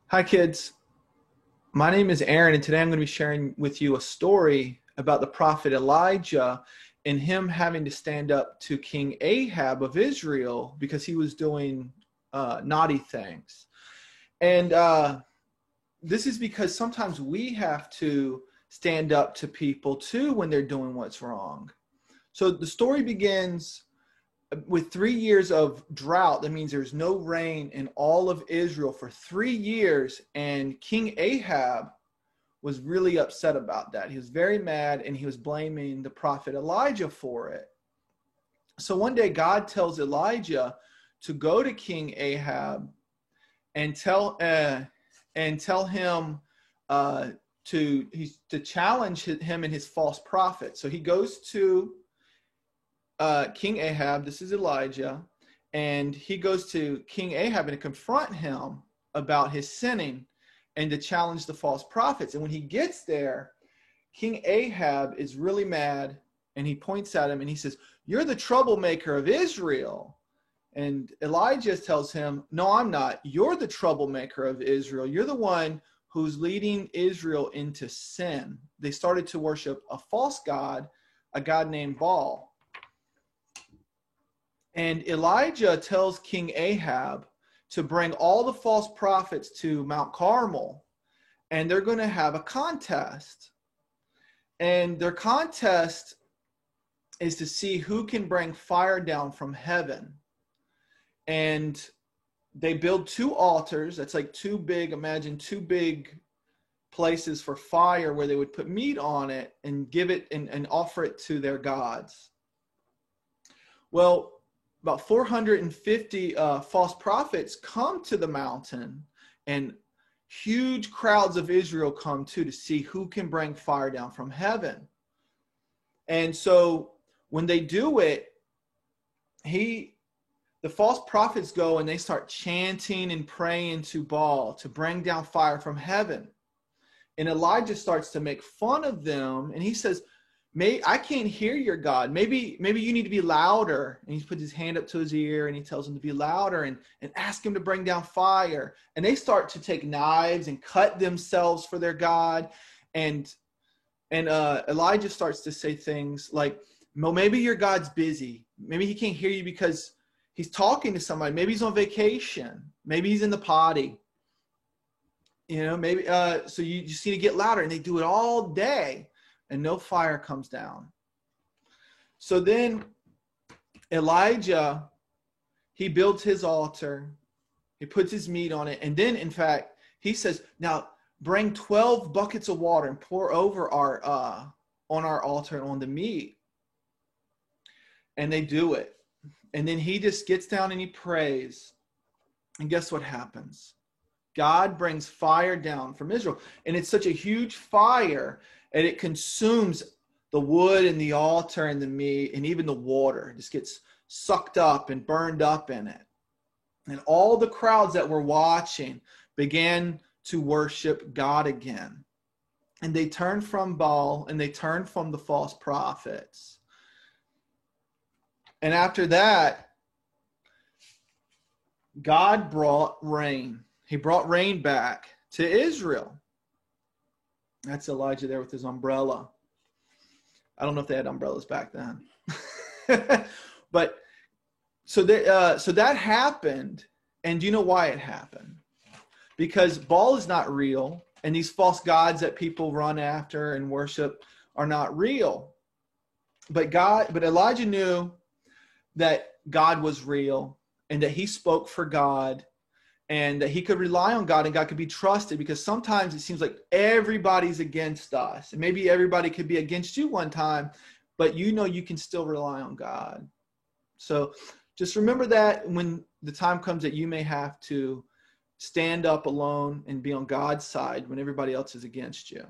Hi, kids. My name is Aaron, and today I'm going to be sharing with you a story about the prophet Elijah and him having to stand up to King Ahab of Israel because he was doing naughty things. And this is because sometimes we have to stand up to people too when they're doing what's wrong. So the story begins with 3 years of drought. That means there's no rain in all of Israel for 3 years, and King Ahab was really upset about that. He was very mad, and he was blaming the prophet Elijah for it. So one day God tells Elijah to go to King Ahab and tell him to challenge him and his false prophet. So he goes to King Ahab. This is Elijah, and he goes to King Ahab and to confront him about his sinning and to challenge the false prophets. And when he gets there, King Ahab is really mad, and he points at him and he says, "You're the troublemaker of Israel." And Elijah tells him, "No, I'm not. You're the troublemaker of Israel. You're the one who's leading Israel into sin." They started to worship a false god, a god named Baal. And Elijah tells King Ahab to bring all the false prophets to Mount Carmel, and they're going to have a contest. And their contest is to see who can bring fire down from heaven. And they build two altars. That's like imagine two big places for fire where they would put meat on it and give it and offer it to their gods. Well, about 450 false prophets come to the mountain, and huge crowds of Israel come too to see who can bring fire down from heaven. And so when they do it, the false prophets go and they start chanting and praying to Baal to bring down fire from heaven. And Elijah starts to make fun of them, and he says, I can't hear your God. Maybe you need to be louder. And he puts his hand up to his ear and he tells him to be louder and ask him to bring down fire. And they start to take knives and cut themselves for their God. And Elijah starts to say things like, "Well, maybe your God's busy. Maybe he can't hear you because he's talking to somebody. Maybe he's on vacation. Maybe he's in the potty. Maybe so you just need to get louder." And they do it all day, and no fire comes down. So then Elijah, he builds his altar, he puts his meat on it, and then, in fact, he says, "Now bring 12 buckets of water and pour over on our altar and on the meat." And they do it. And then he just gets down and he prays. And guess what happens? God brings fire down from Israel. And it's such a huge fire, and it consumes the wood and the altar and the meat and even the water. It just gets sucked up and burned up in it. And all the crowds that were watching began to worship God again. And they turned from Baal and they turned from the false prophets. And after that, God brought rain. He brought rain back to Israel. That's Elijah there with his umbrella. I don't know if they had umbrellas back then. But so that happened. And do you know why it happened? Because Baal is not real, and these false gods that people run after and worship are not real. But Elijah knew that God was real, and that he spoke for God, and that he could rely on God, and God could be trusted, because sometimes it seems like everybody's against us, and maybe everybody could be against you one time, but you can still rely on God. So just remember that when the time comes that you may have to stand up alone and be on God's side when everybody else is against you.